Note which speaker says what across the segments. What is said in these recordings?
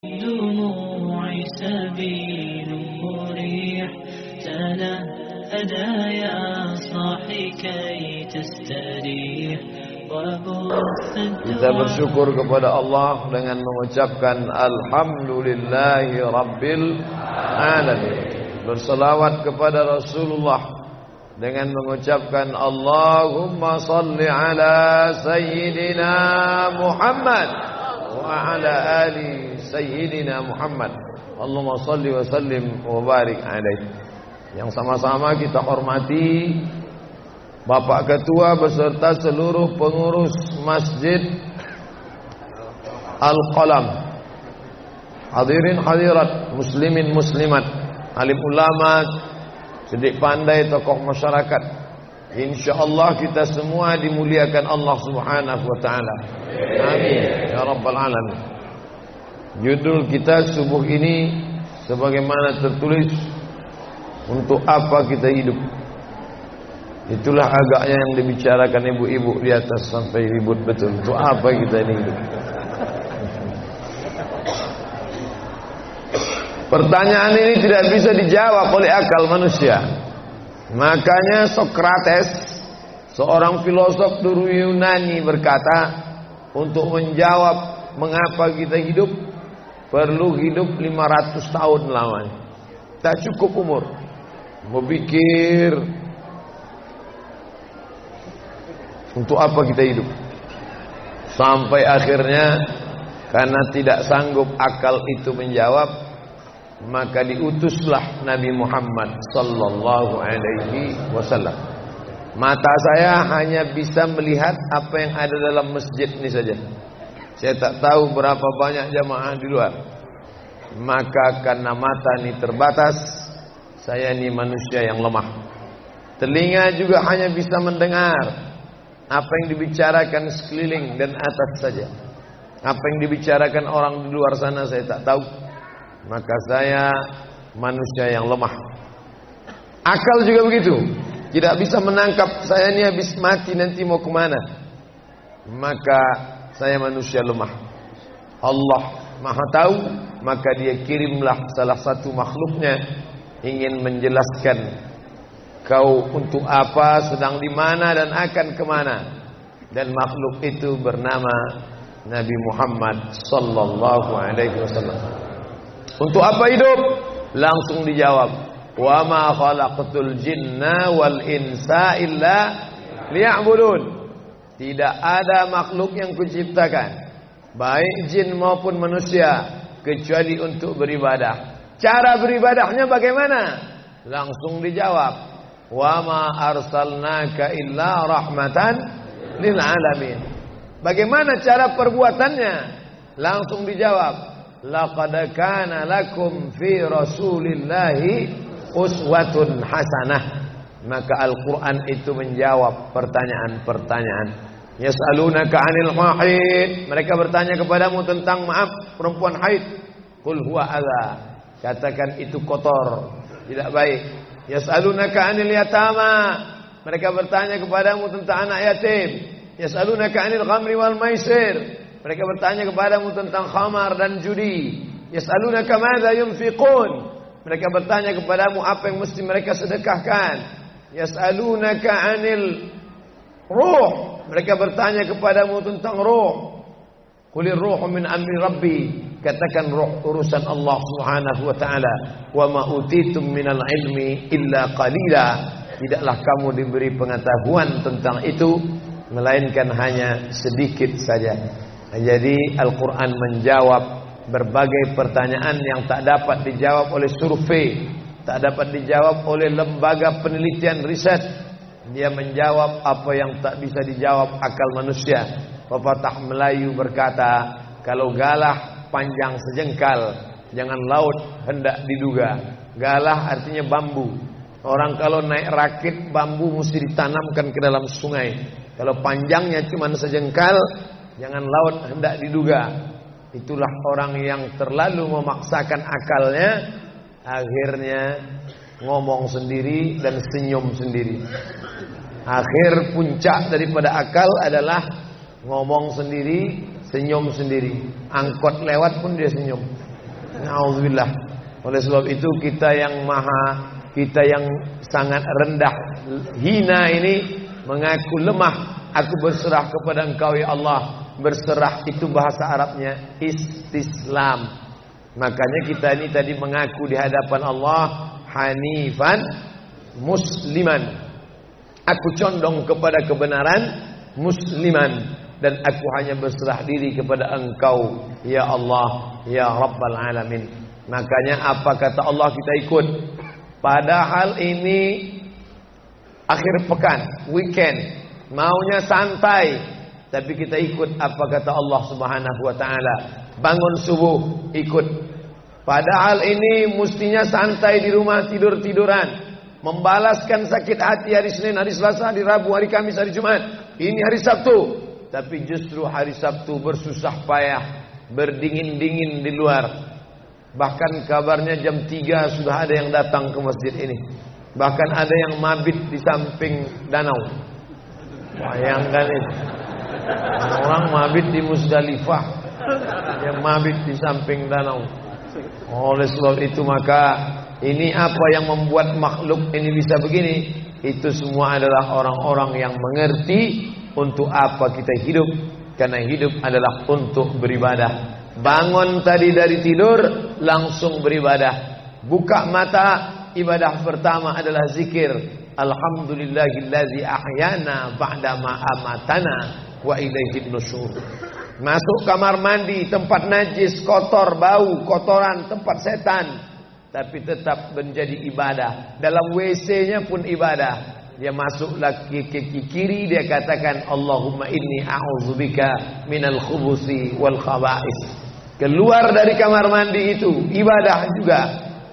Speaker 1: الدموع سبيل مريح تنهدى يا صاحي كي تستريح.
Speaker 2: Kita bersyukur kepada Allah dengan mengucapkan Alhamdulillahi Rabbil Alamin. Berselawat kepada Rasulullah dengan mengucapkan Allahumma salli ala Sayyidina Muhammad wa ala ali Sayyidina Muhammad. Allahumma salli wa sallim wa barik alaihi. Yang sama-sama kita hormati Bapak Ketua beserta seluruh pengurus Masjid Al-Qalam, hadirin hadirat, muslimin muslimat, alim ulama, cerdik pandai, tokoh masyarakat. InsyaAllah kita semua dimuliakan Allah Subhanahu wa ta'ala. Amin ya rabbal alamin. Judul kita subuh ini sebagaimana tertulis, untuk apa kita hidup. Itulah agaknya yang dibicarakan ibu-ibu di atas sampai ribut betul. Untuk apa kita ini hidup? Pertanyaan ini tidak bisa dijawab oleh akal manusia. Makanya Sokrates, seorang filosof dulu Yunani, berkata, untuk menjawab mengapa kita hidup, perlu hidup 500 tahun lamanya. Tak cukup umur berpikir untuk apa kita hidup. Sampai akhirnya karena tidak sanggup akal itu menjawab, maka diutuslah Nabi Muhammad sallallahu alaihi wasallam. Mata saya hanya bisa melihat apa yang ada dalam masjid ini saja. Saya tak tahu berapa banyak jamaah di luar. Maka karena mata ini terbatas, saya ini manusia yang lemah. Telinga juga hanya bisa mendengar apa yang dibicarakan sekeliling dan atas saja. Apa yang dibicarakan orang di luar sana saya tak tahu. Maka saya manusia yang lemah. Akal juga begitu, tidak bisa menangkap saya ini habis mati nanti mau kemana. Maka saya manusia lemah. Allah Maha tahu, maka Dia kirimlah salah satu makhluknya ingin menjelaskan kau untuk apa, sedang di mana dan akan kemana. Dan makhluk itu bernama Nabi Muhammad sallallahu alaihi wasallam. Untuk apa hidup? Langsung dijawab, wa ma khalaqtul jinna wal insa illa liya'budun. Tidak ada makhluk yang kuciptakan, baik jin maupun manusia, kecuali untuk beribadah. Cara beribadahnya bagaimana? Langsung dijawab, wa ma arsalnaka illa rahmatan lil alamin. Bagaimana cara perbuatannya? Langsung dijawab, laqad kana lakum fi rasulillahi uswatun hasanah. Maka Al-Quran itu menjawab pertanyaan-pertanyaan. Yas'alunaka 'anil mahid, mereka bertanya kepadamu tentang perempuan haid. Qul huwa adza, katakan itu kotor, tidak baik. Yas'alunaka 'anil yatama, mereka bertanya kepadamu tentang anak yatim. Yas'alunaka 'anil khamri wal maisir, mereka bertanya kepadamu tentang khamar dan judi. Yas'alunaka madza yunfiqun, mereka bertanya kepadamu apa yang mesti mereka sedekahkan. Yas'alunaka 'anil ruh, mereka bertanya kepadamu tentang ruh. Qulir ruhu min amri rabbi, katakan ruh urusan Allah Subhanahu wa taala. Wa ma utitum minal ilmi illa qalila, tidaklah kamu diberi pengetahuan tentang itu melainkan hanya sedikit saja. Jadi Al-Quran menjawab berbagai pertanyaan yang tak dapat dijawab oleh survei, tak dapat dijawab oleh lembaga penelitian riset. Dia menjawab apa yang tak bisa dijawab akal manusia. Pepatah Melayu berkata, kalau galah panjang sejengkal, jangan laut hendak diduga. Galah artinya bambu. Orang kalau naik rakit, bambu mesti ditanamkan ke dalam sungai. Kalau panjangnya cuma sejengkal, jangan laut hendak diduga. Itulah orang yang terlalu memaksakan akalnya, akhirnya ngomong sendiri dan senyum sendiri. Akhir puncak daripada akal adalah ngomong sendiri, senyum sendiri. Angkot lewat pun dia senyum. Nauzubillah. Oleh sebab itu kita yang sangat rendah, hina ini mengaku lemah. Aku berserah kepada Engkau ya Allah. Berserah itu bahasa Arabnya istislam. Makanya kita ini tadi mengaku di hadapan Allah hanifan musliman. Aku condong kepada kebenaran musliman. Dan aku hanya berserah diri kepada Engkau ya Allah ya Rabbal Alamin. Makanya apa kata Allah kita ikut. Padahal ini akhir pekan, weekend, maunya santai, tapi kita ikut apa kata Allah Subhanahu wa taala. Bangun subuh ikut. Padahal ini mestinya santai di rumah, tidur-tiduran, membalaskan sakit hati hari Senin, hari Selasa, hari Rabu, hari Kamis, hari Jumat. Ini hari Sabtu. Tapi justru hari Sabtu bersusah payah, berdingin-dingin di luar. Bahkan kabarnya jam 3 sudah ada yang datang ke masjid ini. Bahkan ada yang mabit di samping danau. Bayangkan itu. Orang mabit di Musdalifah, yang mabit di samping danau. Oleh sebab itu maka ini apa yang membuat makhluk ini bisa begini? Itu semua adalah orang-orang yang mengerti untuk apa kita hidup. Karena hidup adalah untuk beribadah. Bangun tadi dari tidur langsung beribadah. Buka mata, ibadah pertama adalah zikir. Alhamdulillahillazi ahyana ba'dama amatana wa ilaihin nusyur. Masuk kamar mandi, tempat najis, kotor, bau, kotoran, tempat setan, tapi tetap menjadi ibadah. Dalam WC-nya pun ibadah. Dia masuk lagi ke kiri, dia katakan Allahumma inni a'udzubika minal khubusi wal khaba'is. Keluar dari kamar mandi itu ibadah juga.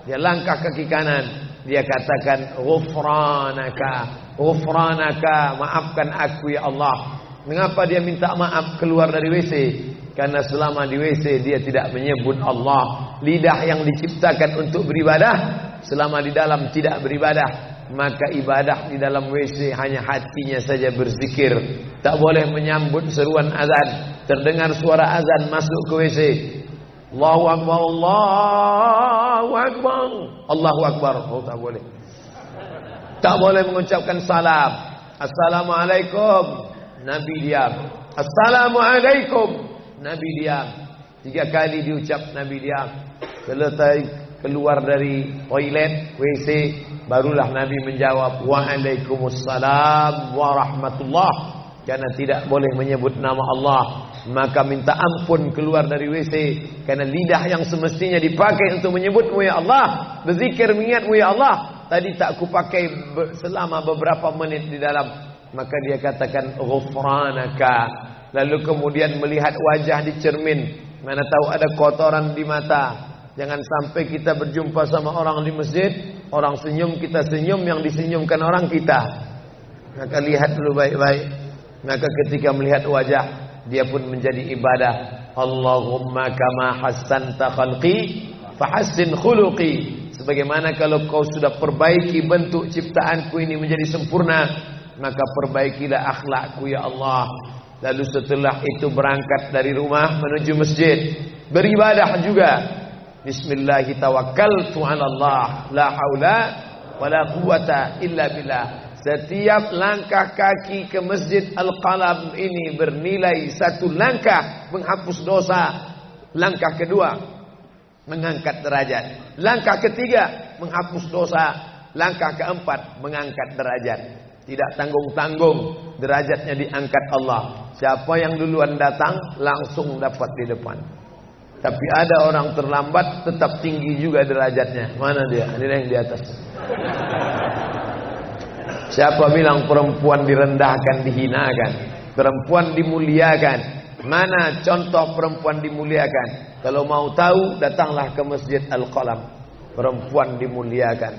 Speaker 2: Dia langkah kaki kanan, dia katakan ghufranaka, ghufranaka, maafkan aku ya Allah. Mengapa dia minta maaf keluar dari WC? Karena selama di WC dia tidak menyebut Allah. Lidah yang diciptakan untuk beribadah, selama di dalam tidak beribadah, maka ibadah di dalam WC hanya hatinya saja berzikir. Tak boleh menyambut seruan azan. Terdengar suara azan masuk ke WC, Allahu Akbar, Allahu Akbar, Allahu Akbar. Oh, tak boleh. Tak boleh mengucapkan salam. Assalamualaikum, Nabi diam. Assalamualaikum, Nabi diam. 3 kali diucap, Nabi diam. Selesai keluar dari toilet, WC, barulah Nabi menjawab Waalaikumsalam warahmatullah. Karena tidak boleh menyebut nama Allah, maka minta ampun keluar dari WC. Karena lidah yang semestinya dipakai untuk menyebutmu ya Allah, berzikir mengingatmu ya Allah, tadi tak kupakai selama beberapa menit di dalam. Maka dia katakan ghufranaka. Lalu kemudian melihat wajah di cermin, mana tahu ada kotoran di mata. Jangan sampai kita berjumpa sama orang di masjid, orang senyum, kita senyum, yang disenyumkan orang kita. Maka lihat dulu baik-baik. Maka ketika melihat wajah, dia pun menjadi ibadah. Allahumma kama hassanta khalqi fahassin khuluqi. Sebagaimana kalau kau sudah perbaiki bentuk ciptaanku ini menjadi sempurna, maka perbaikilah akhlakku ya Allah. Lalu setelah itu berangkat dari rumah menuju masjid, beribadah juga. Bismillahi tawakkaltu 'ala Allah, la haula wala quwata illa billah. Setiap langkah kaki ke Masjid Al-Qalam ini bernilai 1 langkah menghapus dosa. Langkah kedua mengangkat derajat. Langkah ketiga menghapus dosa. Langkah keempat mengangkat derajat. Tidak tanggung-tanggung, derajatnya diangkat Allah. Siapa yang duluan datang langsung dapat di depan. Tapi ada orang terlambat tetap tinggi juga derajatnya. Mana dia? Ini yang di atas. Siapa bilang perempuan direndahkan, dihinakan? Perempuan dimuliakan. Mana contoh perempuan dimuliakan? Kalau mau tahu, datanglah ke Masjid Al-Qalam. Perempuan dimuliakan.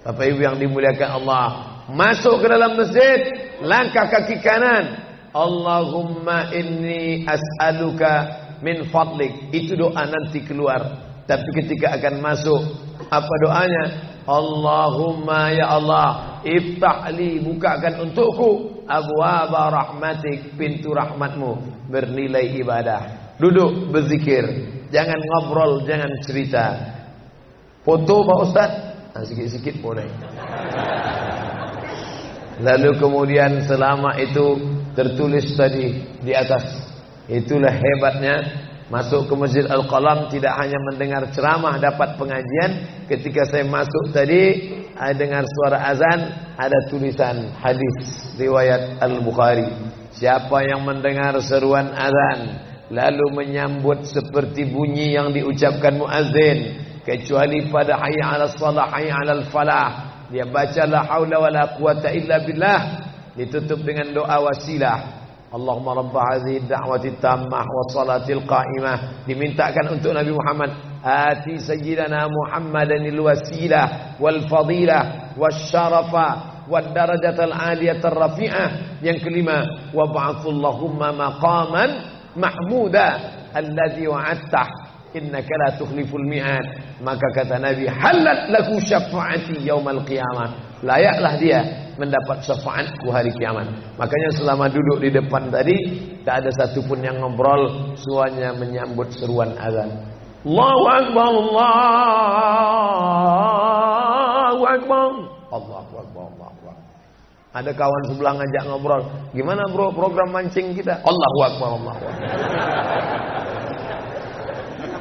Speaker 2: Bapak Ibu yang dimuliakan Allah, masuk ke dalam masjid, langkah kaki kanan, Allahumma inni as'aluka min fadlik. Itu doa nanti keluar. Tapi ketika akan masuk, apa doanya? Allahumma ya Allah, iftahli, bukakan untukku abwaaba rahmatik, pintu rahmatmu, bernilai ibadah. Duduk berzikir. Jangan ngobrol, jangan cerita. Foto Pak Ustaz? Nah, sikit-sikit boleh. Lalu kemudian selama itu tertulis tadi di atas. Itulah hebatnya masuk ke Masjid Al-Qalam, tidak hanya mendengar ceramah, dapat pengajian. Ketika saya masuk tadi, dengar suara azan, ada tulisan hadis riwayat Al-Bukhari. Siapa yang mendengar seruan azan lalu menyambut seperti bunyi yang diucapkan muazzin, kecuali pada hayya 'alas shalah, hayya 'alal falah, dia baca la haula wala quwata illa billah, ditutup dengan doa wasilah. Allahumma rabb hadhihi ad-da'wati tammah was salatil qa'imah, dimintakan untuk Nabi Muhammad, ati sayyidana Muhammadanil wasilah wal fadilah wasyarafa wad darajatal aliyatar rafi'ah. Yang kelima, wa ba'athallahumma maqaman mahmuda alladzi wa'adtah innaka la tukhliful mi'ad. Maka kata Nabi, halat lahu syafa'ati yaumal qiyamah, layaklah dia mendapat syafaatku hari kiamat. Makanya selama duduk di depan tadi, tak ada satupun yang ngobrol, semuanya menyambut seruan azan. Allahu Akbar, Allahu Akbar, Allahu Akbar, Allahu Akbar. Ada kawan sebelah ngajak ngobrol, gimana bro program mancing kita? Allahu Akbar, Allahu Akbar.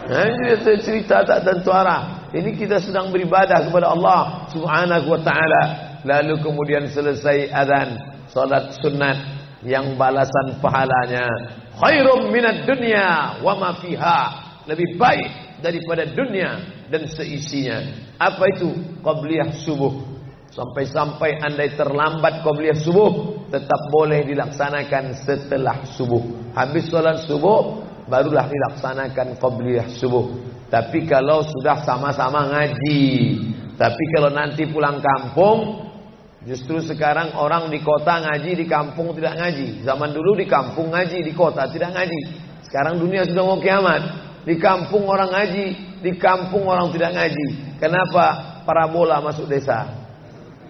Speaker 2: Nah, ini cerita tak tentu arah. Ini kita sedang beribadah kepada Allah Subhanahu wa ta'ala. Lalu kemudian selesai azan, salat sunat yang balasan pahalanya khairum minad dunya wa ma fiha, lebih baik daripada dunia dan seisinya. Apa itu? Qabliyah subuh. Sampai-sampai andai terlambat qabliyah subuh, tetap boleh dilaksanakan setelah subuh. Habis salat subuh barulah dilaksanakan qabliyah subuh. Tapi kalau sudah sama-sama ngaji, tapi kalau nanti pulang kampung, justru sekarang orang di kota ngaji, di kampung tidak ngaji. Zaman dulu di kampung ngaji, di kota tidak ngaji. Sekarang dunia sudah mau kiamat. Di kampung orang ngaji, di kampung orang tidak ngaji. Kenapa? Parabola masuk desa.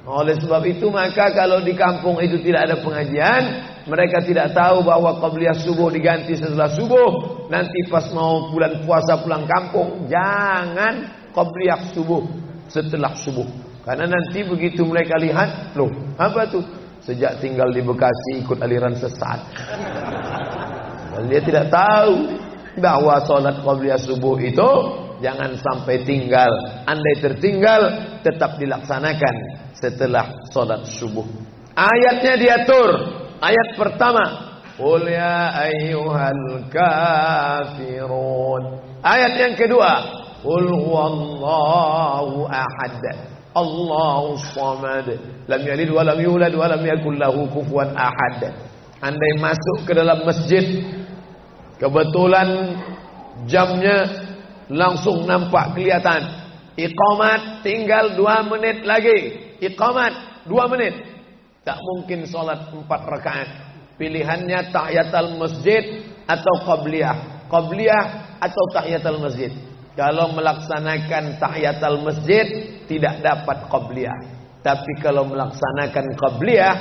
Speaker 2: Oleh sebab itu maka kalau di kampung itu tidak ada pengajian, mereka tidak tahu bahwa qabliyah subuh diganti setelah subuh. Nanti pas mau bulan puasa pulang kampung, jangan qabliyah subuh setelah subuh. Karena nanti begitu mereka lihat, loh apa tuh? Sejak tinggal di Bekasi ikut aliran sesat. Dan dia tidak tahu bahwa sholat qabliyah subuh itu jangan sampai tinggal. Andai tertinggal, tetap dilaksanakan setelah sholat subuh. Ayatnya diatur. Ayat pertama, qul ya ayyuhal kafirun. Ayat yang kedua, qul huwallahu ahad, Allahu samad, lam yalid wa lam yulad wa lam yakul lahu kufuwan ahad. Andai masuk ke dalam masjid, kebetulan jamnya langsung nampak kelihatan, iqamat tinggal 2 menit lagi, iqamat 2 menit, tak mungkin sholat 4 rakaat. Pilihannya tahiyatul masjid atau qabliyah, qabliyah atau tahiyatul masjid. Kalau melaksanakan tahiyatul masjid tidak dapat qabliyah. Tapi kalau melaksanakan qabliyah,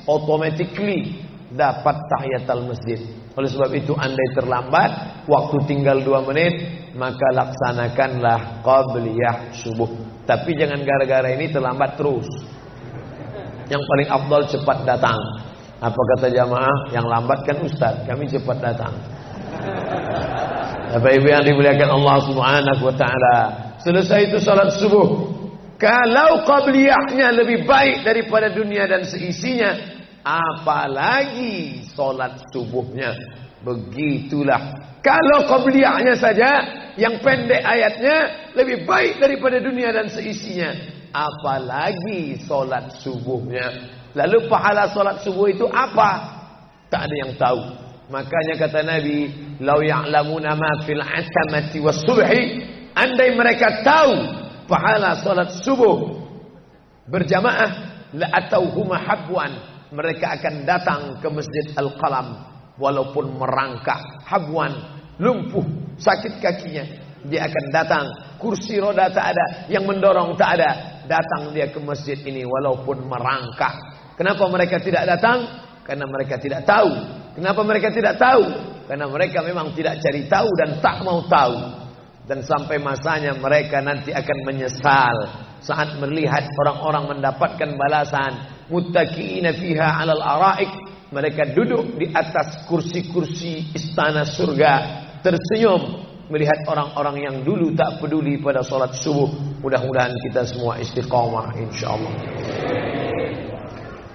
Speaker 2: automatically dapat tahiyatul masjid. Oleh sebab itu andai terlambat, waktu tinggal 2 menit, maka laksanakanlah qabliyah subuh. Tapi jangan gara-gara ini terlambat terus. Yang paling afdal cepat datang. Apa kata jamaah? Yang lambat kan ustaz, kami cepat datang. Bapak Ibu yang dimuliakan Allah Subhanahu wa taala, selesai itu salat subuh. Kalau qabliyahnya lebih baik daripada dunia dan seisinya, apalagi salat subuhnya. Begitulah. Kalau qabliyahnya saja yang pendek ayatnya lebih baik daripada dunia dan seisinya, apalagi salat subuhnya. Lalu pahala salat subuh itu apa? Tak ada yang tahu. Makanya kata Nabi, "Lau ya'lamuna ma fil 'atamati was-subhi", andai mereka tahu pahala salat subuh berjamaah, la atauhuma habwan, mereka akan datang ke Masjid Al-Qalam walaupun merangkak, habwan, lumpuh, sakit kakinya, dia akan datang. Kursi roda tak ada, yang mendorong tak ada, datang dia ke masjid ini walaupun merangkak. Kenapa mereka tidak datang? Karena mereka tidak tahu Kenapa mereka tidak tahu? Karena mereka memang tidak cari tahu dan tak mau tahu. Dan sampai masanya mereka nanti akan menyesal saat melihat orang-orang mendapatkan balasan. Muttaqiina fiha 'alal araik. Mereka duduk di atas kursi-kursi istana surga, tersenyum melihat orang-orang yang dulu tak peduli pada sholat subuh. Mudah-mudahan kita semua istiqamah insyaallah.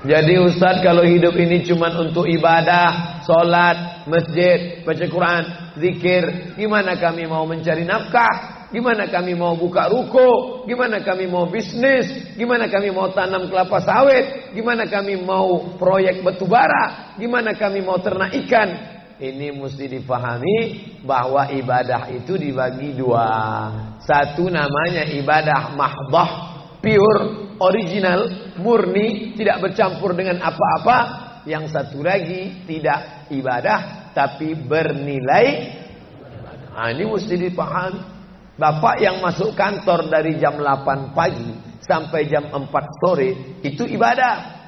Speaker 2: Jadi Ustaz, kalau hidup ini cuma untuk ibadah, sholat, masjid, baca Quran, zikir, gimana kami mau mencari nafkah? Gimana kami mau buka ruko? Gimana kami mau bisnis? Gimana kami mau tanam kelapa sawit? Gimana kami mau proyek batubara? Gimana kami mau ternak ikan? Ini mesti dipahami bahwa ibadah itu dibagi dua. Satu namanya ibadah mahdah, pure, original, murni, tidak bercampur dengan apa-apa. Yang satu lagi tidak ibadah tapi bernilai. Nah, ini mesti dipahami. Bapak yang masuk kantor dari jam 8 pagi sampai jam 4 sore itu ibadah.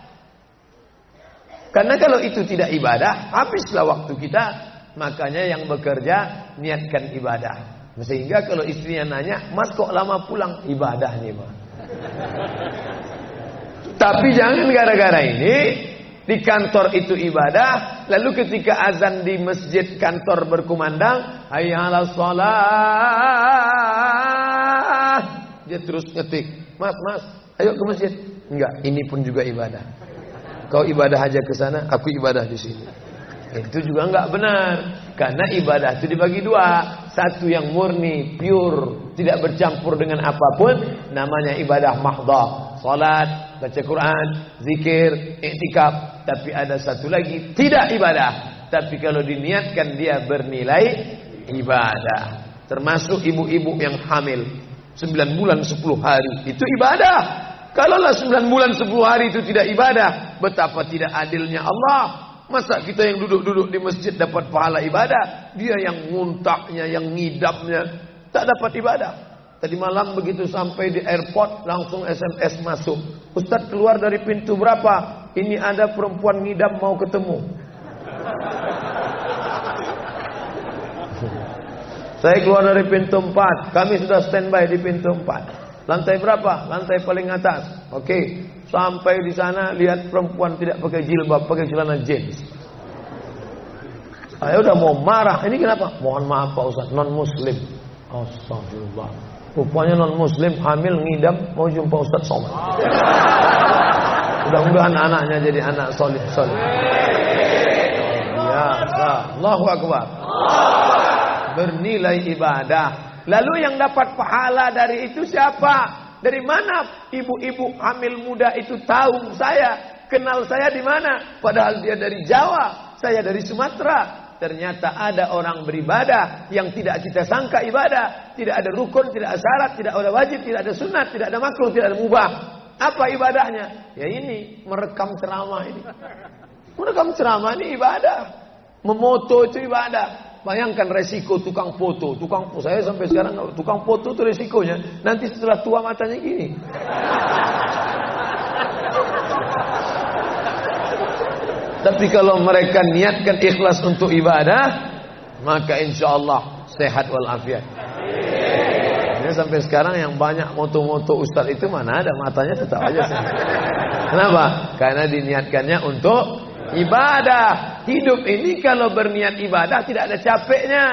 Speaker 2: Karena kalau itu tidak ibadah, habislah waktu kita. Makanya yang bekerja niatkan ibadah. Sehingga kalau istrinya nanya, "Mas kok lama pulang?" Ibadah nih, Mas. Tapi jangan gara-gara ini di kantor itu ibadah, lalu ketika azan di masjid kantor berkumandang, hayya 'alas shalah, dia terus ngetik, "Mas, ayo ke masjid." Enggak, ini pun juga ibadah. Kau ibadah aja ke sana, aku ibadah di sini. Itu juga enggak benar. Karena ibadah itu dibagi dua. Satu yang murni, pure, tidak bercampur dengan apapun, namanya ibadah mahdah. Salat, baca Quran, zikir, iktikaf. Tapi ada satu lagi, tidak ibadah. Tapi kalau diniatkan dia bernilai ibadah. Termasuk ibu-ibu yang hamil 9 bulan 10 hari. Itu ibadah. Kalaulah 9 bulan 10 hari itu tidak ibadah, betapa tidak adilnya Allah. Masa kita yang duduk-duduk di masjid dapat pahala ibadah, dia yang nguntaknya, yang ngidapnya tak dapat ibadah. Tadi malam begitu sampai di airport langsung SMS masuk, "Ustaz keluar dari pintu berapa? Ini ada perempuan ngidap mau ketemu." Saya keluar dari pintu 4, kami sudah standby di pintu 4. Lantai berapa? Lantai paling atas. Oke. Sampai di sana lihat perempuan tidak pakai jilbab, pakai celana jeans. Saya udah mau marah. Ini kenapa? Mohon maaf Pak Ustaz, non muslim. Astagfirullah. Rupanya non muslim hamil ngidam mau jumpa Ustaz Somad. Mudah-mudahan anaknya jadi anak solih. Ya, Allahu Akbar. Bernilai ibadah. Lalu yang dapat pahala dari itu siapa? Dari mana ibu-ibu hamil muda itu tahu saya? Kenal saya di mana? Padahal dia dari Jawa, saya dari Sumatera. Ternyata ada orang beribadah yang tidak kita sangka ibadah. Tidak ada rukun, tidak ada syarat, tidak ada wajib, tidak ada sunat, tidak ada makruh, tidak ada mubah. Apa ibadahnya? Ya ini, merekam ceramah ini. Merekam ceramah ini ibadah. Memoto itu ibadah. Bayangkan resiko tukang foto. Saya sampai sekarang tukang foto itu resikonya. Nanti setelah tua matanya gini. Tapi kalau mereka niatkan ikhlas untuk ibadah, maka insya Allah sehat walafiat. Ini sampai sekarang yang banyak moto-moto ustaz itu mana ada matanya tetap aja sehat. Kenapa? Karena diniatkannya untuk ibadah. Hidup ini kalau berniat ibadah tidak ada capeknya,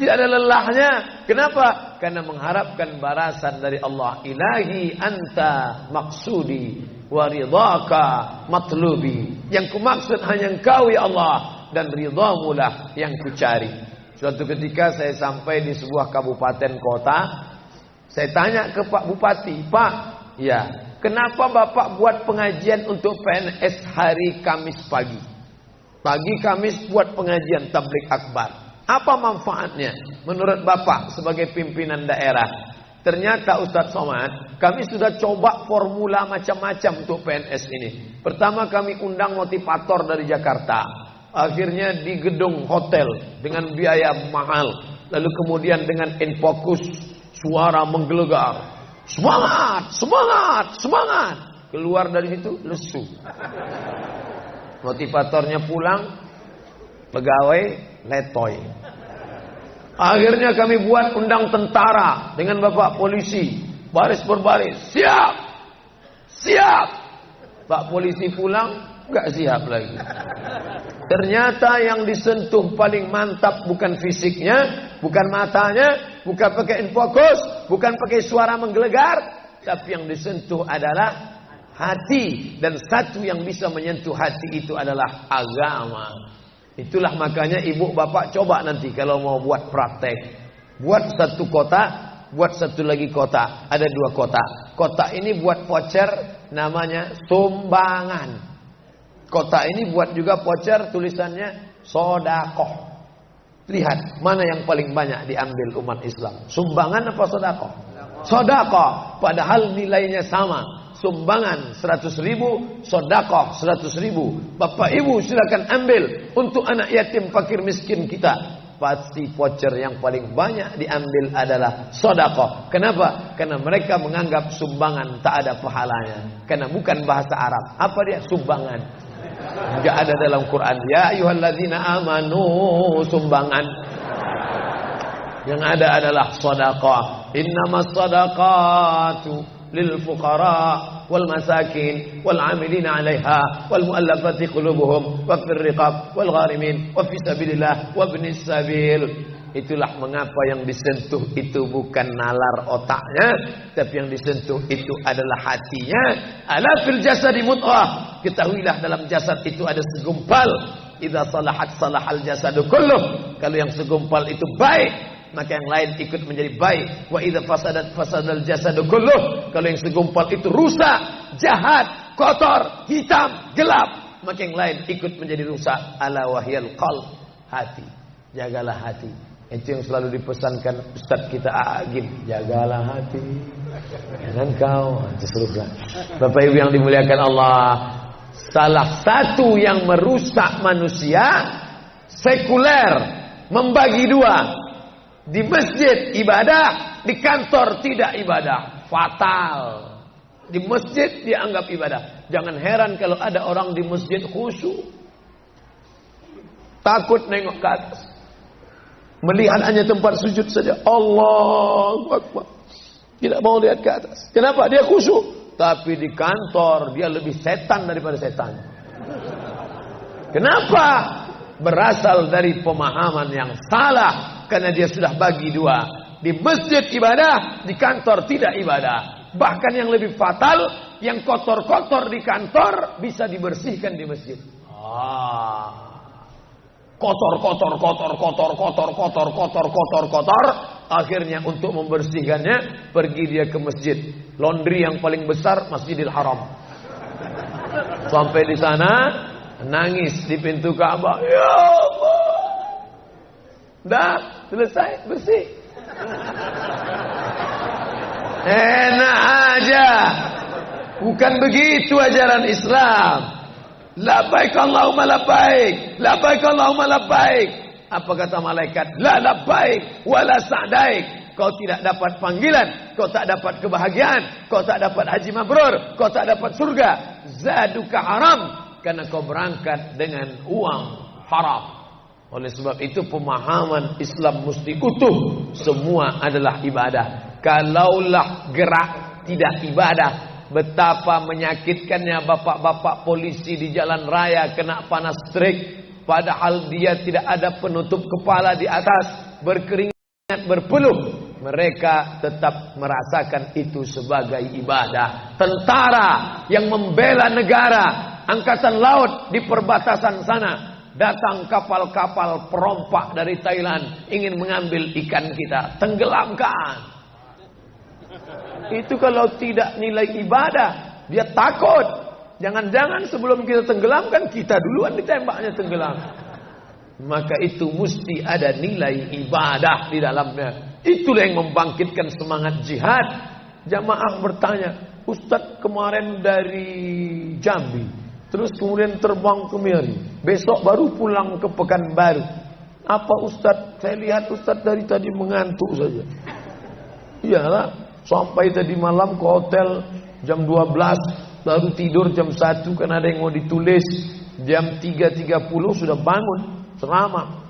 Speaker 2: tidak ada lelahnya. Kenapa? Karena mengharapkan balasan dari Allah. Ilahi anta maksudi wa ridhaka matlubi. Yang kumaksud hanya Engkau ya Allah, dan ridhamu lah yang kucari. Suatu ketika saya sampai di sebuah kabupaten kota, saya tanya ke Pak Bupati, "Pak, ya, kenapa Bapak buat pengajian untuk PNS hari Kamis pagi? Pagi Kamis buat pengajian tabligh akbar. Apa manfaatnya menurut Bapak sebagai pimpinan daerah?" Ternyata Ustaz Somad, kami sudah coba formula macam-macam untuk PNS ini. Pertama kami undang motivator dari Jakarta. Akhirnya di gedung hotel dengan biaya mahal. Lalu kemudian dengan infocus, suara menggelegar. Semangat, semangat, semangat. Keluar dari situ lesu. Motivatornya pulang, Pegawai letoy. Akhirnya kami buat undang tentara dengan bapak polisi. Baris berbaris. Siap. Siap. Pak polisi pulang, gak siap lagi. Ternyata yang disentuh paling mantap bukan fisiknya, bukan matanya, bukan pakai infokus, bukan pakai suara menggelegar, tapi yang disentuh adalah hati. Dan satu yang bisa menyentuh hati itu adalah agama. Itulah makanya ibu bapak coba nanti kalau mau buat praktek. Buat satu kotak, buat satu lagi kotak. Ada 2 kotak. Kotak ini buat voucher namanya sumbangan. Kotak ini buat juga voucher tulisannya sodakoh. Lihat mana yang paling banyak diambil umat Islam, sumbangan apa sodakoh? Sodakoh, padahal nilainya sama. Sumbangan 100.000, sodakoh 100.000. Bapak ibu silakan ambil untuk anak yatim fakir miskin kita. Pasti voucher yang paling banyak diambil adalah sodakoh. Kenapa? Karena mereka menganggap sumbangan tak ada pahalanya. Karena bukan bahasa Arab. Apa dia? Sumbangan. Enggak ada dalam Quran. Ya ayyuhalladzina amanu, sumbangan. Yang ada adalah sodakoh. Innamas sadaqatu lil fuqara wal masakin wal amilina 'alaiha wal mu'allafati qulubuhum wa fir riqab wal gharimin wa fi sabilillah wa ibnis sabil. Itulah mengapa yang disentuh itu bukan nalar otaknya, tapi yang disentuh itu adalah hatinya. Ala fil jasadi mudghah. Ketahuilah dalam jasad itu ada segumpal. Idza salahat salahal jasadu kulluh. Kalau yang segumpal itu baik, maka yang lain ikut menjadi baik. Wa idza fasadat fasadal jasadu kulluh. Kalau yang segumpal itu rusak, jahat, kotor, hitam, gelap, maka yang lain ikut menjadi rusak. Ala wahyal qalb, hati. Jagalah hati. Itu yang selalu dipesankan Ustaz kita Agim. Jagalah hati, jangan kau seterusnya. Bapak Ibu yang dimuliakan Allah, salah satu yang merusak manusia sekuler, membagi 2. Di masjid ibadah, di kantor tidak ibadah. Fatal. Di masjid dianggap ibadah. Jangan heran kalau ada orang di masjid khusyuk, takut nengok ke atas, melihat hanya tempat sujud saja. Allahu Akbar. Tidak mau lihat ke atas. Kenapa? Dia khusyuk. Tapi di kantor dia lebih setan daripada setan. Kenapa? Berasal dari pemahaman yang salah. Karena dia sudah bagi 2. Di masjid ibadah, di kantor tidak ibadah. Bahkan yang lebih fatal, yang kotor-kotor di kantor bisa dibersihkan di masjid. Kotor. Akhirnya untuk membersihkannya pergi dia ke masjid. Laundry yang paling besar Masjidil Haram. Sampai di sana nangis di pintu Ka'bah. Ya Allah. Dah selesai bersih. Enak aja. Bukan begitu ajaran Islam. Labbaik Allahumma labbaik, labbaik Allahumma labbaik. Apa kata malaikat? La labbaik wala sa'daik. Kau tidak dapat panggilan, kau tak dapat kebahagiaan, kau tak dapat haji mabrur, kau tak dapat surga. Zaduka haram, karena kau berangkat dengan uang haram. Oleh sebab itu pemahaman Islam mesti utuh. Semua adalah ibadah. Kalaulah gerak tidak ibadah, betapa menyakitkannya bapak-bapak polisi di jalan raya kena panas terik, padahal dia tidak ada penutup kepala di atas, berkeringat berpeluh. Mereka tetap merasakan itu sebagai ibadah. Tentara yang membela negara, angkatan laut di perbatasan sana, datang kapal-kapal perompak dari Thailand ingin mengambil ikan kita, tenggelamkan. Itu kalau tidak nilai ibadah, dia takut. Jangan-jangan sebelum kita tenggelamkan, kita duluan ditembaknya tenggelam. Maka itu mesti ada nilai ibadah di dalamnya. Itulah yang membangkitkan semangat jihad. Jamaah bertanya, Ustadz kemarin dari Jambi, terus kemudian terbang ke Miri, besok baru pulang ke Pekanbaru. Apa Ustadz? Saya lihat Ustadz dari tadi mengantuk saja. Iyalah, sampai tadi malam ke hotel jam 12, baru tidur jam 1 karena ada yang mau ditulis. Jam 3.30 sudah bangun. ceramah.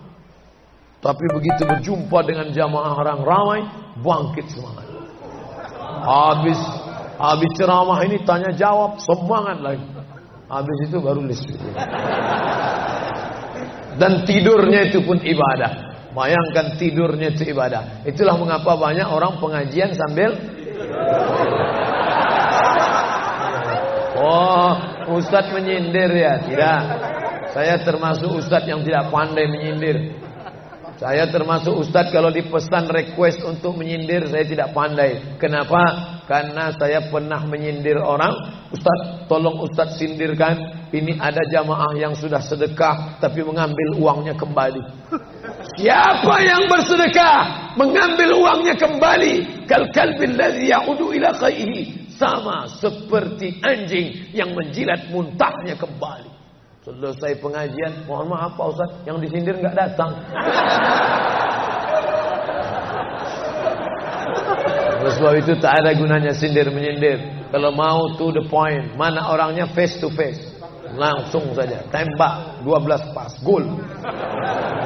Speaker 2: Tapi begitu berjumpa dengan jamaah orang ramai, bangkit semangat. Habis ceramah ini tanya jawab, semangat lagi. Habis itu baru list. Dan tidurnya itu pun ibadah. Bayangkan tidurnya itu ibadah. Itulah mengapa banyak orang pengajian sambil Ustadz menyindir ya? Tidak. Saya termasuk ustadz yang tidak pandai menyindir. Saya termasuk ustadz kalau dipesan request untuk menyindir, saya tidak pandai. Kenapa? Karena saya pernah menyindir orang. Ustadz, tolong ustadz sindirkan. Ini ada jamaah yang sudah sedekah tapi mengambil uangnya kembali. Siapa yang bersedekah mengambil uangnya kembali? Kal kalbil ladzi ya'udu ila qaihi. Sama seperti anjing yang menjilat muntahnya kembali. Selesai pengajian, mohon maaf Pak Ustaz, yang disindir nggak datang. Oleh sebab itu tak ada gunanya sindir menyindir. Kalau mau to the point, mana orangnya face to face, langsung saja tembak 12 pas, gol.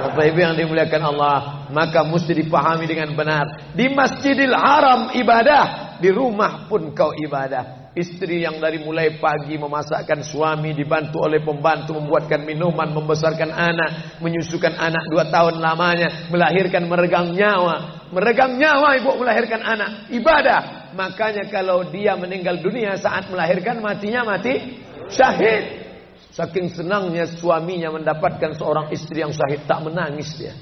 Speaker 2: Bapak Ibu yang dimuliakan Allah, maka mesti dipahami dengan benar. Di Masjidil Haram ibadah, di rumah pun kau ibadah. Istri yang dari mulai pagi memasakkan suami, dibantu oleh pembantu membuatkan minuman, membesarkan anak, menyusukan anak 2 tahun lamanya, melahirkan, meregang nyawa ibu melahirkan anak, ibadah. Makanya kalau dia meninggal dunia saat melahirkan, matinya mati syahid. Saking senangnya suaminya mendapatkan seorang istri yang syahid, tak menangis dia.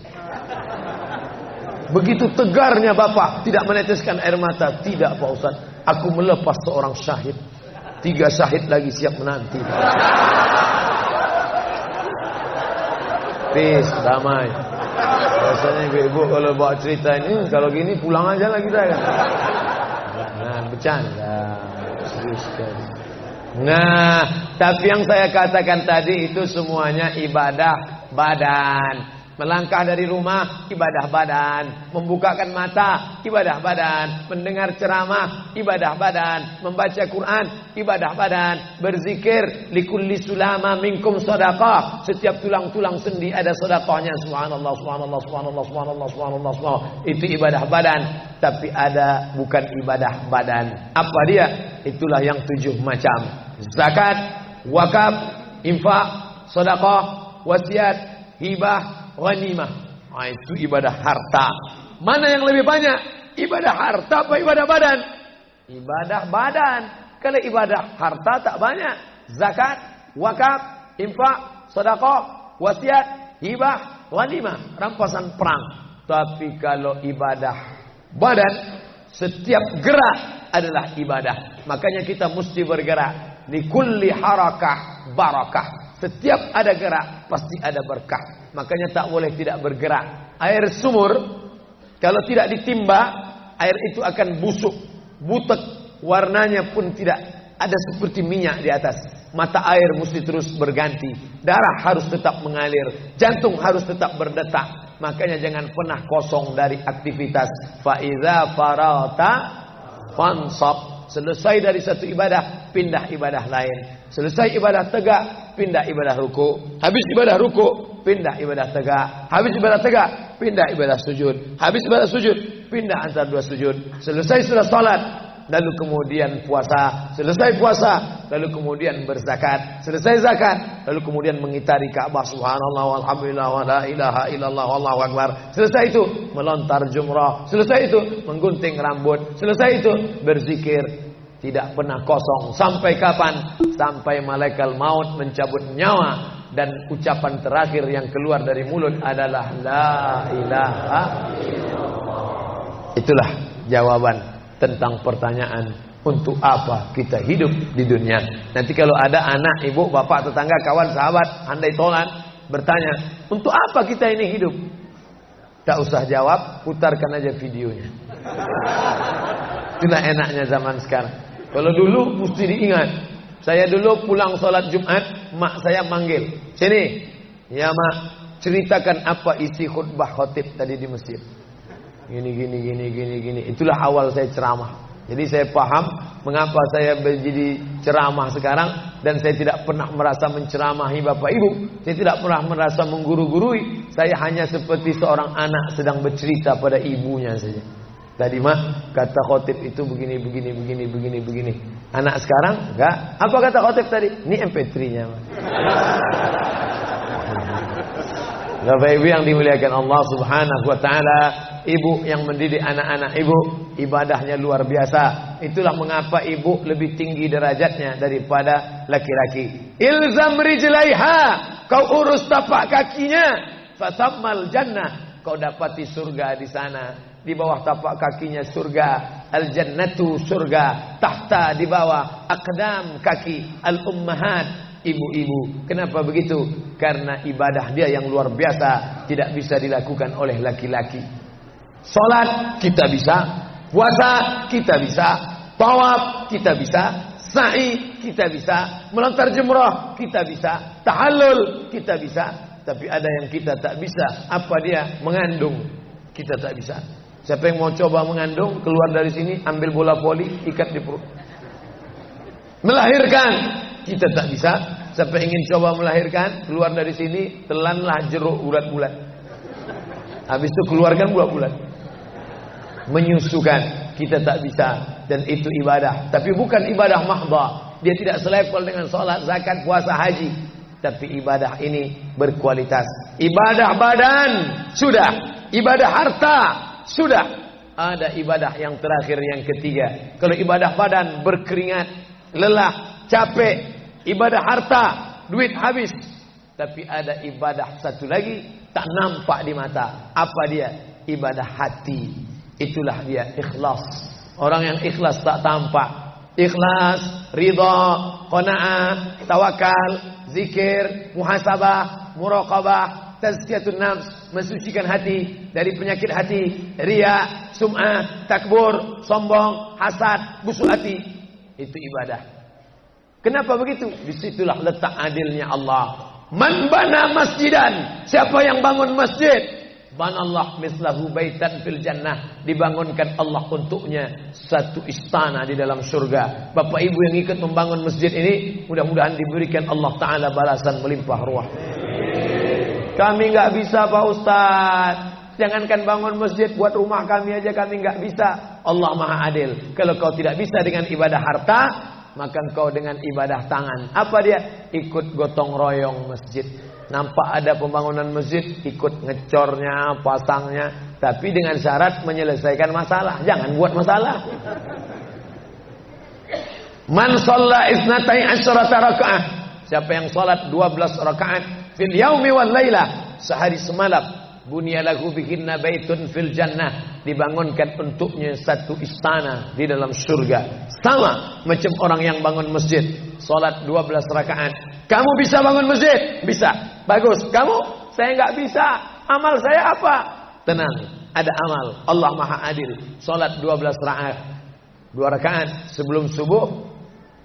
Speaker 2: Begitu tegarnya bapak, tidak meneteskan air mata. Tidak Pak Ustaz, aku melepas seorang syahid, 3 syahid lagi siap menanti. Peace, damai. Biasanya ibu-ibu kalau bawa cerita ini, kalau gini pulang aja lah kita kan. Nah, bercanda. Serius sekali. Nah, tapi yang saya katakan tadi itu semuanya ibadah badan. Melangkah dari rumah, ibadah badan. Membukakan mata, ibadah badan. Mendengar ceramah, ibadah badan. Membaca Quran, ibadah badan. Berzikir, likulli sulama minkum sadaqah. Setiap tulang-tulang sendi ada sedekahnya. Subhanallah, subhanallah, subhanallah, subhanallah, subhanallah, subhanallah. Itu ibadah badan. Tapi ada bukan ibadah badan. Apa dia? Itulah yang 7 macam. Zakat, wakaf, infak, sedekah, wasiat, hibah, ghanimah. Itu ibadah harta. Mana yang lebih banyak? Ibadah harta apa ibadah badan? Ibadah badan. Kalau ibadah harta tak banyak. Zakat, wakaf, infak, sedekah, wasiat, hibah, ghanimah, rampasan perang. Tapi kalau ibadah badan, setiap gerak adalah ibadah. Makanya kita mesti bergerak. Likulli harakah barakah. Setiap ada gerak pasti ada berkah. Makanya tak boleh tidak bergerak. Air sumur kalau tidak ditimba, air itu akan busuk, butek, warnanya pun tidak ada seperti minyak di atas. Mata air mesti terus berganti. Darah harus tetap mengalir, jantung harus tetap berdetak. Makanya jangan pernah kosong dari aktivitas. Fa iza farata fansab. Selesai dari satu ibadah, pindah ibadah lain. Selesai ibadah tegak, pindah ibadah ruku. Habis ibadah ruku, pindah ibadah tegak. Habis ibadah tegak, pindah ibadah sujud. Habis ibadah sujud, pindah antara 2 sujud. Selesai sudah salat, lalu kemudian puasa. Selesai puasa, lalu kemudian berzakat. Selesai zakat, lalu kemudian mengitari Ka'bah. Subhanallah walhamdulillah wa la ilaha illallah wallahu akbar. Selesai itu melontar jumrah. Selesai itu menggunting rambut. Selesai itu berzikir. Tidak pernah kosong. Sampai kapan? Sampai malaikat maut mencabut nyawa. Dan ucapan terakhir yang keluar dari mulut adalah la ilaha illallah. Itulah jawaban tentang pertanyaan, untuk apa kita hidup di dunia. Nanti kalau ada anak, ibu, bapak, tetangga, kawan, sahabat, andai tolan bertanya, untuk apa kita ini hidup? Tak usah jawab, putarkan aja videonya. Itulah enaknya zaman sekarang. Kalau dulu mesti diingat. Saya dulu pulang sholat Jumat, mak saya manggil, sini, ya mak, ceritakan apa isi khutbah khotib tadi di masjid. Gini. Itulah awal saya ceramah. Jadi saya paham mengapa saya menjadi ceramah sekarang, dan saya tidak pernah merasa menceramahi Bapak Ibu. Saya tidak pernah merasa mengguru-gurui. Saya hanya seperti seorang anak sedang bercerita pada ibunya saja. Tadi mah kata khotib itu begini. Anak sekarang enggak. Apa kata khotib tadi? Ini MP3-nya. Bapak Ibu yang dimuliakan Allah Subhanahu wa taala, ibu yang mendidik anak-anak ibu, ibadahnya luar biasa. Itulah mengapa ibu lebih tinggi derajatnya daripada laki-laki. Ilzam rijlaiha, kau urus tapak kakinya, fatammal jannah, kau dapati surga di sana. Di bawah tapak kakinya surga, al-jannatu surga, tahta di bawah aqdam kaki al-ummahat, ibu-ibu. Kenapa begitu? Karena ibadah dia yang luar biasa, tidak bisa dilakukan oleh laki-laki. Salat kita bisa, puasa kita bisa, tawaf kita bisa, sa'i kita bisa, melontar jumrah kita bisa, tahallul kita bisa. Tapi ada yang kita tak bisa. Apa dia? Mengandung. Kita tak bisa. Siapa yang mau coba mengandung, keluar dari sini, ambil bola voli, ikat di perut. Melahirkan, kita tak bisa. Siapa ingin coba melahirkan, keluar dari sini, telanlah jeruk bulat-bulat. Habis itu keluarkan bulat-bulat. Menyusukan, kita tak bisa. Dan itu ibadah. Tapi bukan ibadah mahdha. Dia tidak selevel dengan sholat, zakat, puasa, haji. Tapi ibadah ini berkualitas. Ibadah badan, sudah. Ibadah harta, sudah. Ada ibadah yang terakhir, yang ketiga. Kalau ibadah badan berkeringat, lelah, capek. Ibadah harta, duit habis. Tapi ada ibadah satu lagi, tak nampak di mata. Apa dia? Ibadah hati. Itulah dia ikhlas. Orang yang ikhlas tak tampak. Ikhlas, ridha, qanaah, tawakal, zikir, muhasabah, muraqabah, tazkiyatun nafs, mensucikan hati dari penyakit hati, riya, sum'ah, takbur, sombong, hasad, busuk hati. Itu ibadah. Kenapa begitu? Disitulah letak adilnya Allah. Man bana masjidan, siapa yang bangun masjid, banallah mislahu baitan fil jannah, dibangunkan Allah untuknya satu istana di dalam surga. Bapak Ibu yang ikut membangun masjid ini, mudah-mudahan diberikan Allah Ta'ala balasan melimpah ruah. Kami nggak bisa Pak Ustaz. Jangankan bangun masjid, buat rumah kami aja kami nggak bisa. Allah Maha Adil. Kalau kau tidak bisa dengan ibadah harta, maka engkau dengan ibadah tangan. Apa dia? Ikut gotong royong masjid. Nampak ada pembangunan masjid, ikut ngecornya, pasangnya. Tapi dengan syarat menyelesaikan masalah. Jangan buat masalah. Man shalla isnatai asyrata raka'ah, siapa yang salat 12 rakaat fil yaumi wal lailah, sehari semalam, bunyalahu bihinna baitun fil jannah, dibangunkan untuknya satu istana di dalam surga. Sama macam orang yang bangun masjid, salat 12 rakaat. Kamu bisa bangun masjid? Bisa. Bagus. Kamu? Saya enggak bisa. Amal saya apa? Tenang, ada amal. Allah Maha Adil. Salat 12 rakaat. 2 rakaat sebelum subuh,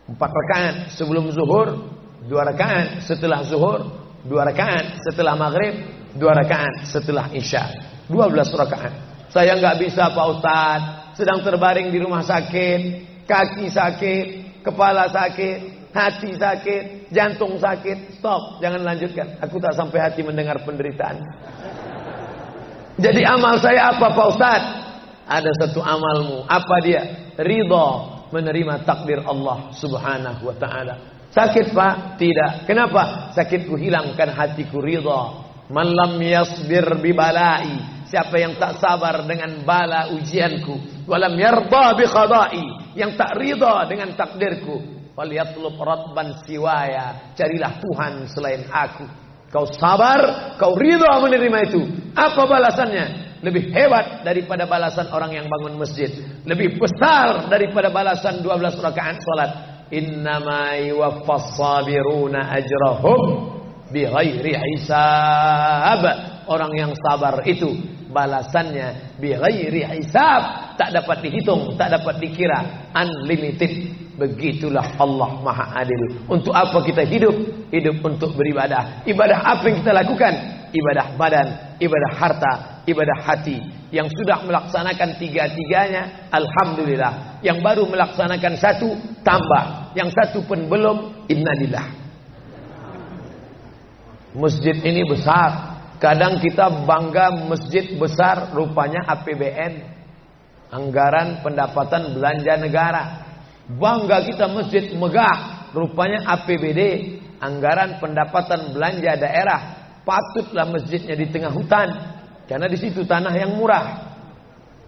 Speaker 2: 4 rakaat sebelum zuhur, 2 rakaat setelah zuhur, 2 rakaat setelah maghrib, 2 rakaat setelah isya. 12 rakaat. Saya enggak bisa Pak Ustaz. Sedang terbaring di rumah sakit, kaki sakit, kepala sakit, hati sakit, jantung sakit. Stop, jangan lanjutkan. Aku tak sampai hati mendengar penderitaan. Jadi amal saya apa Pak Ustaz? Ada satu amalmu. Apa dia? Ridha, menerima takdir Allah Subhanahu wa ta'ala. Sakit Pak? Tidak. Kenapa? Sakitku hilangkan, hatiku ridha. Man lam yasbir bibalai, siapa yang tak sabar dengan bala ujianku, walam yarda bi qada'i, yang tak ridha dengan takdirku, falyatlub radban siwaya, carilah Tuhan selain aku. Kau sabar, kau ridha menerima itu. Apa balasannya? Lebih hebat daripada balasan orang yang bangun masjid, lebih besar daripada balasan 12 rakaat salat. Innama yuwaffas sabiruna ajrahum bighairi hisab. Orang yang sabar itu balasannya bighairi hisab, tak dapat dihitung, tak dapat dikira, unlimited. Begitulah Allah Maha Adil. Untuk apa kita hidup? Hidup untuk beribadah. Ibadah apa yang kita lakukan? Ibadah badan, ibadah harta, ibadah hati. Yang sudah melaksanakan tiga-tiganya, alhamdulillah. Yang baru melaksanakan satu, tambah. Yang satu pun belum, innalillah. Masjid ini besar. Kadang kita bangga masjid besar, rupanya APBN, anggaran pendapatan belanja negara. Bangga kita masjid megah, rupanya APBD, anggaran pendapatan belanja daerah. Patutlah masjidnya di tengah hutan, karena di situ tanah yang murah.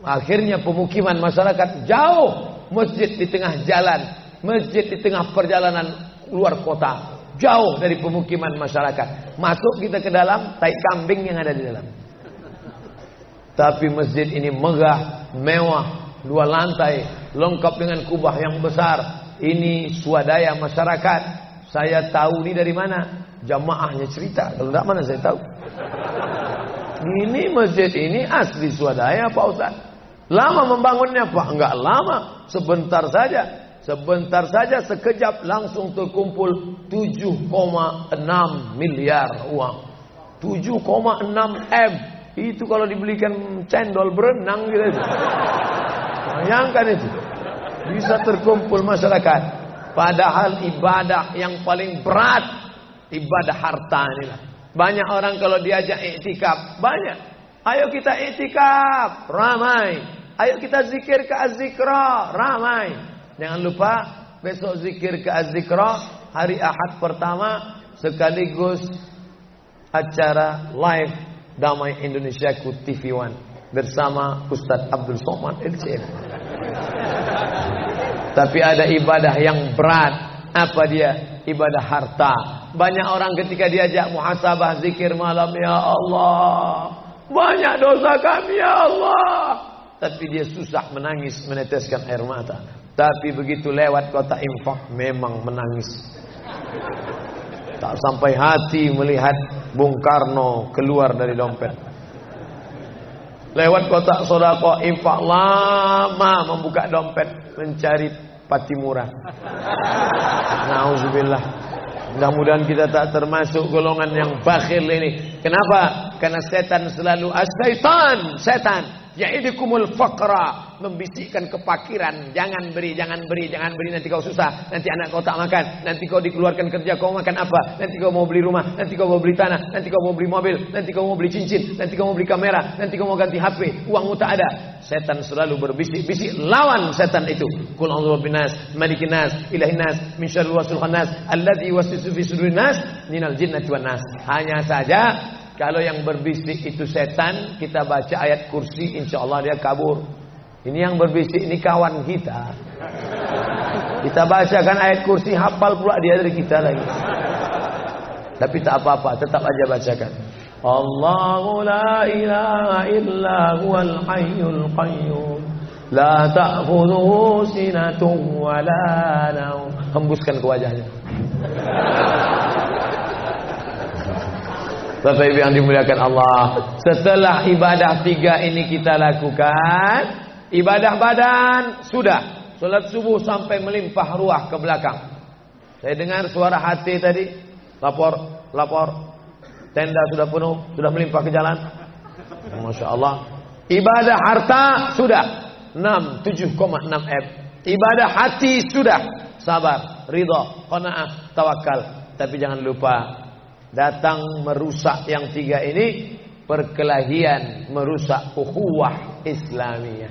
Speaker 2: Akhirnya pemukiman masyarakat jauh, masjid di tengah jalan, masjid di tengah perjalanan luar kota, jauh dari pemukiman masyarakat. Masuk kita ke dalam, tai kambing yang ada di dalam. Tapi masjid ini megah, mewah, 2 lantai, lengkap dengan kubah yang besar. Ini swadaya masyarakat. Saya tahu ini dari mana? Jamaahnya cerita. Kalau tidak, mana saya tahu. Ini masjid ini asli swadaya Pak Ustaz. Lama membangunnya Pak? Enggak lama, sebentar saja. Sebentar saja, sekejap langsung terkumpul 7,6 miliar uang. 7,6 M. Itu kalau dibelikan cendol berenang gitu. Bayangkan itu. Bisa terkumpul masyarakat. Padahal ibadah yang paling berat, ibadah harta inilah. Banyak orang kalau diajak iktikaf, banyak. Ayo kita iktikaf, ramai. Ayo kita zikir ke Az-Zikra, ramai. Jangan lupa besok zikir ke Az-Zikra hari Ahad pertama, sekaligus acara live Damai Indonesia ku TV One bersama Ustadz Abdul Somad LCM. Tapi ada ibadah yang berat. Apa dia? Ibadah harta. Banyak orang ketika diajak muhasabah zikir malam, ya Allah, banyak dosa kami ya Allah, tapi dia susah menangis, meneteskan air mata. Tapi begitu lewat kota infak, memang menangis. Tak sampai hati melihat Bung Karno keluar dari dompet. Lewat kotak sodako infak, lama membuka dompet mencari Patimura. Nauzubillah. Mudah-mudahan kita tak termasuk golongan yang bakhil ini. Kenapa? Karena setan selalu setan ya'idukumul faqra, membisikkan kepakiran. Jangan beri, jangan beri, jangan beri, nanti kau susah, nanti anak kau tak makan, nanti kau dikeluarkan kerja kau makan apa, nanti kau mau beli rumah, nanti kau mau beli tanah, nanti kau mau beli mobil, nanti kau mau beli cincin, nanti kau mau beli kamera, nanti kau mau ganti HP, uangmu tak ada. Setan selalu berbisik-bisik. Lawan setan itu. Qul a'udzu binnas, malikin nas, ilahin nas, min syarril waswasil khannas, alladzi yuwaswisu fi sudurin nas, minal jinnati wan nas. Hanya saja kalau yang berbisik itu setan, kita baca ayat kursi, insya Allah dia kabur. Ini yang berbisik ini kawan kita. Kita bacakan ayat kursi, hafal pula dia dari kita lagi. Tapi tak apa-apa, tetap aja bacakan. Allahu la ilaha illa huwal hayyul qayyum, la ta'khudhuhu sinatun wa la naum. Hembuskan ke wajahnya. Bapak Ibu yang dimuliakan Allah, setelah ibadah 3 ini kita lakukan, ibadah badan sudah, salat subuh sampai melimpah ruah ke belakang. Saya dengar suara hati tadi, lapor, tenda sudah penuh, sudah melimpah ke jalan. Masya Allah. Ibadah harta sudah 7,6 M. Ibadah hati sudah, sabar, ridha, qanaah, tawakal. Tapi jangan lupa, datang merusak yang 3 ini, perkelahian, merusak ukhuwah Islamiyah.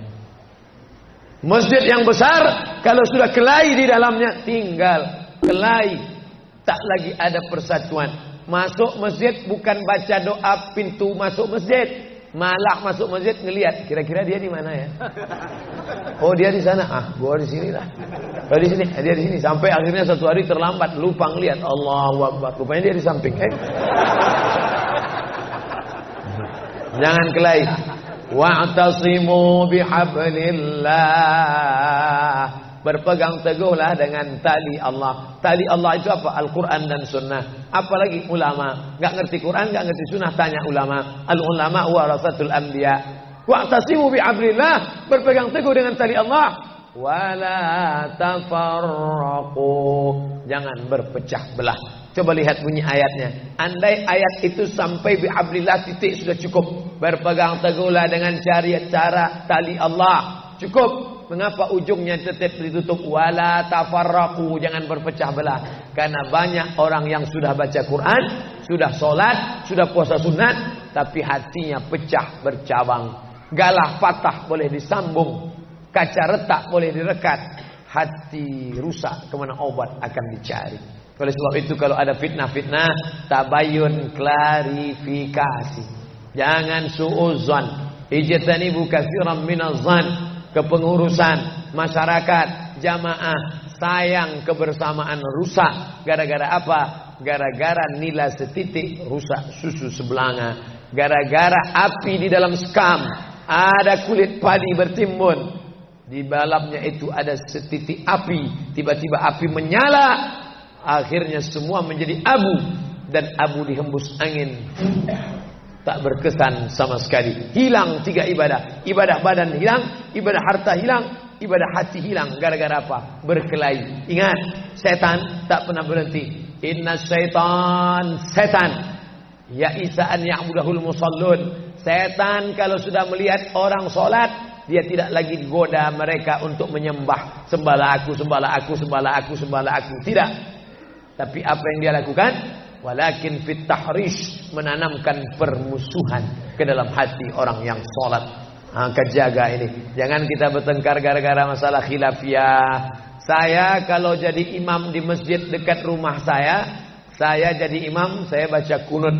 Speaker 2: Masjid yang besar, kalau sudah kelahi di dalamnya, tinggal kelahi, tak lagi ada persatuan. Masuk masjid bukan baca doa pintu masuk masjid, malah masuk masjid ngelihat kira-kira dia di mana ya. Oh dia di sana, gua di sini lah. Oh di sini, dia di sini. Sampai akhirnya satu hari terlambat, lupa ngelihat. Allahu Akbar, rupanya dia di samping. Jangan kelahi. Wa'tasimu bihablillah. Berpegang teguhlah dengan tali Allah. Tali Allah itu apa? Al-Quran dan Sunnah. Apalagi ulama. Gak ngerti Quran, gak ngerti Sunnah, tanya ulama. Al-ulama warasatul anbiya. Wa'tasimu bihablillah. Berpegang teguh dengan tali Allah. Wala tafarraqu. Jangan berpecah belah. Coba lihat bunyi ayatnya. Andai ayat itu sampai bihablillah titik sudah cukup. Berpegang teguhlah dengan cara tali Allah. Cukup. Mengapa ujungnya tetap ditutup? Wala tafarraqu, jangan berpecah belah. Karena banyak orang yang sudah baca Quran, sudah sholat, sudah puasa sunat, tapi hatinya pecah bercabang. Galah patah boleh disambung, kaca retak boleh direkat. Hati rusak, kemana obat akan dicari. Oleh sebab itu kalau ada fitnah-fitnah, tabayun, klarifikasi. Jangan su'uzan. Ijtanibu katsiran minaz-zan. Kepengurusan, masyarakat, jamaah, sayang kebersamaan rusak. Gara-gara apa? Gara-gara nila setitik rusak susu sebelanga. Gara-gara api di dalam sekam, ada kulit padi bertimbun. Di dalamnya itu ada setitik api. Tiba-tiba api menyala. Akhirnya semua menjadi abu. Dan abu dihembus angin. Tak berkesan sama sekali. Hilang 3 ibadah. Ibadah badan hilang. Ibadah harta hilang. Ibadah hati hilang. Gara-gara apa? Berkelahi. Ingat. Setan tak pernah berhenti. Inna syaitan. Setan. Ya isa an ya'budahul musallun. Setan kalau sudah melihat orang sholat, dia tidak lagi goda mereka untuk menyembah. Sembahlah aku, sembahlah aku, sembahlah aku, sembahlah aku. Tidak. Tapi apa yang dia lakukan? Walakin fit tahrish, menanamkan permusuhan ke dalam hati orang yang sholat. Jaga ini. Jangan kita bertengkar gara-gara masalah khilafiyah. Saya kalau jadi imam di masjid dekat rumah saya jadi imam, saya baca kunut.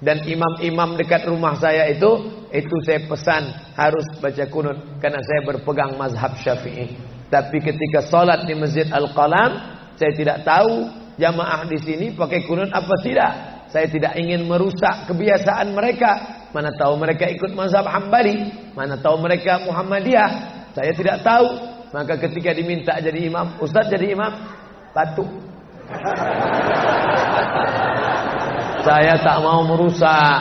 Speaker 2: Dan imam-imam dekat rumah saya itu saya pesan harus baca kunut. Karena saya berpegang mazhab Syafi'i. Tapi ketika sholat di Masjid Al-Qalam, saya tidak tahu jamaah di sini pakai kunut apa tidak. Saya tidak ingin merusak kebiasaan mereka. Mana tahu mereka ikut mazhab Hambali, mana tahu mereka Muhammadiyah. Saya tidak tahu. Maka ketika diminta jadi imam, Ustaz jadi imam, batuk. Saya tak mau merusak.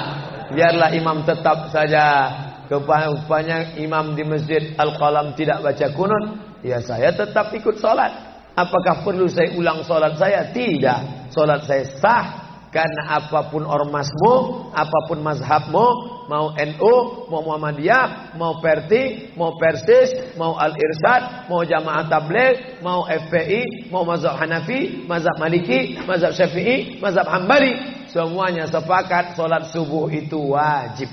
Speaker 2: Biarlah imam tetap saja. Rupanya imam di Masjid Al-Qalam tidak baca kunut, ya saya tetap ikut sholat. Apakah perlu saya ulang sholat saya? Tidak. Sholat saya sah. Karena apapun ormasmu, apapun mazhabmu, mau NU, mau Muhammadiyah, mau Perti, mau Persis, mau Al-Irsyad, mau Jamaah Tabligh, mau FPI, mau mazhab Hanafi, mazhab Maliki, mazhab Syafi'i, mazhab Hambali, semuanya sepakat sholat subuh itu wajib.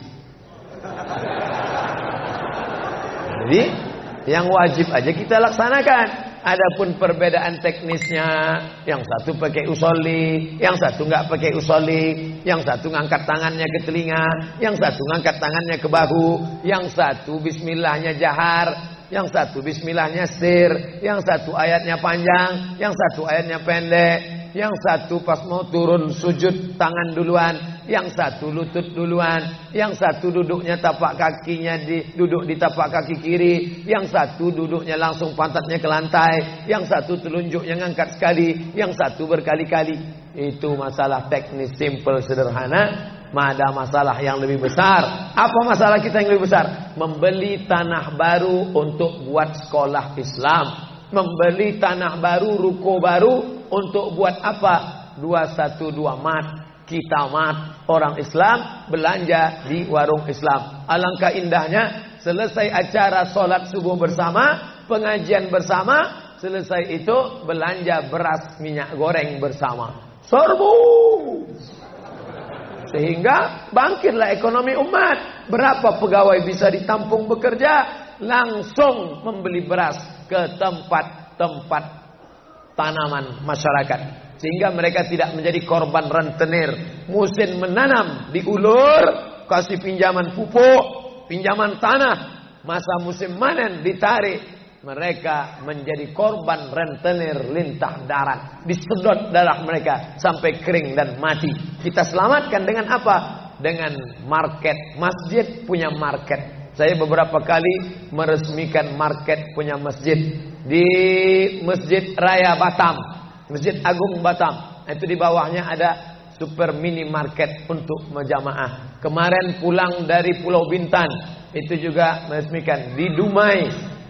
Speaker 2: Jadi yang wajib aja kita laksanakan. Adapun perbedaan teknisnya, yang satu pakai usolli, yang satu nggak pakai usolli, yang satu ngangkat tangannya ke telinga, yang satu ngangkat tangannya ke bahu, yang satu bismillahnya jahar, yang satu bismillahnya sir, yang satu ayatnya panjang, yang satu ayatnya pendek, yang satu pas mau turun sujud tangan duluan, yang satu lutut duluan, yang satu duduknya tapak kakinya duduk di tapak kaki kiri, yang satu duduknya langsung pantatnya ke lantai, yang satu telunjuknya ngangkat sekali, yang satu berkali-kali. Itu masalah teknis simple sederhana. Ada masalah yang lebih besar. Apa masalah kita yang lebih besar? Membeli tanah baru untuk buat sekolah Islam. Membeli tanah baru, ruko baru untuk buat apa? 212 mat. Kita mat orang Islam belanja di warung Islam. Alangkah indahnya selesai acara sholat subuh bersama, pengajian bersama, selesai itu belanja beras minyak goreng bersama. Serbu. Sehingga bangkitlah ekonomi umat. Berapa pegawai bisa ditampung bekerja? Langsung membeli beras ke tempat-tempat tanaman masyarakat. Sehingga mereka tidak menjadi korban rentenir. Musim menanam diulur, kasih pinjaman pupuk, pinjaman tanah. Masa musim manen ditarik. Mereka menjadi korban rentenir lintah darat. Disedot darah mereka sampai kering dan mati. Kita selamatkan dengan apa? Dengan market. Masjid punya market. Saya beberapa kali meresmikan market punya masjid. Di Masjid Raya Batam, Masjid Agung Batam. Itu di bawahnya ada super mini market untuk menjamaah. Kemarin pulang dari Pulau Bintan, itu juga meresmikan. Di Dumai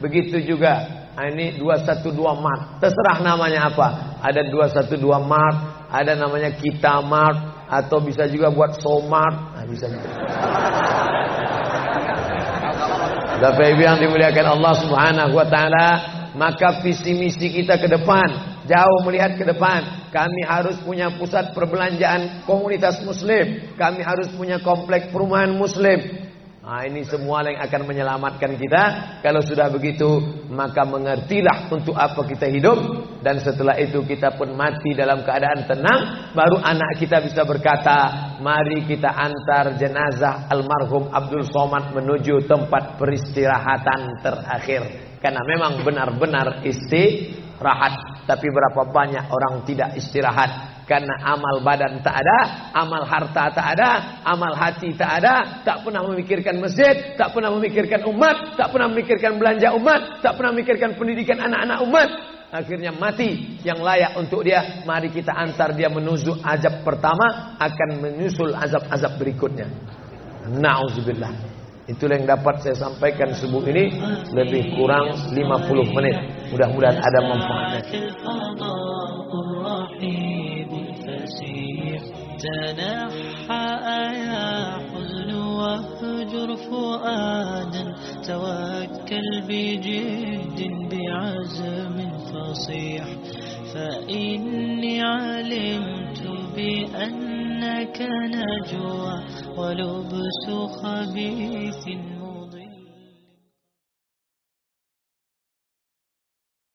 Speaker 2: begitu juga. Ini 212 Mart. Terserah namanya apa. Ada 212 Mart, ada namanya Kitamart, atau bisa juga buat Somart. Nah, bisa juga. Bapak Ibu yang dimuliakan Allah Subhanahu wa taala, maka visi misi kita ke depan, jauh melihat ke depan. Kami harus punya pusat perbelanjaan komunitas muslim, kami harus punya kompleks perumahan muslim. Nah, ini semua yang akan menyelamatkan kita. Kalau sudah begitu, maka mengertilah untuk apa kita hidup. Dan setelah itu kita pun mati dalam keadaan tenang. Baru anak kita bisa berkata, mari kita antar jenazah almarhum Abdul Somad menuju tempat peristirahatan terakhir. Karena memang benar-benar istirahat. Tapi berapa banyak orang tidak istirahat. Karena amal badan tak ada, amal harta tak ada, amal hati tak ada, tak pernah memikirkan masjid, tak pernah memikirkan umat, tak pernah memikirkan belanja umat, tak pernah memikirkan pendidikan anak-anak umat. Akhirnya mati yang layak untuk dia. Mari kita antar dia menuju azab pertama, akan menyusul azab-azab berikutnya. Na'udzubillah. Itulah yang dapat saya sampaikan subuh ini, lebih kurang 50 menit. Mudah-mudahan ada manfaatnya.
Speaker 1: تنحى يا حزن واهجر فؤادا توكل بجد بعزم فصيح فإني علمت بأنك نجوى ولبس خبيث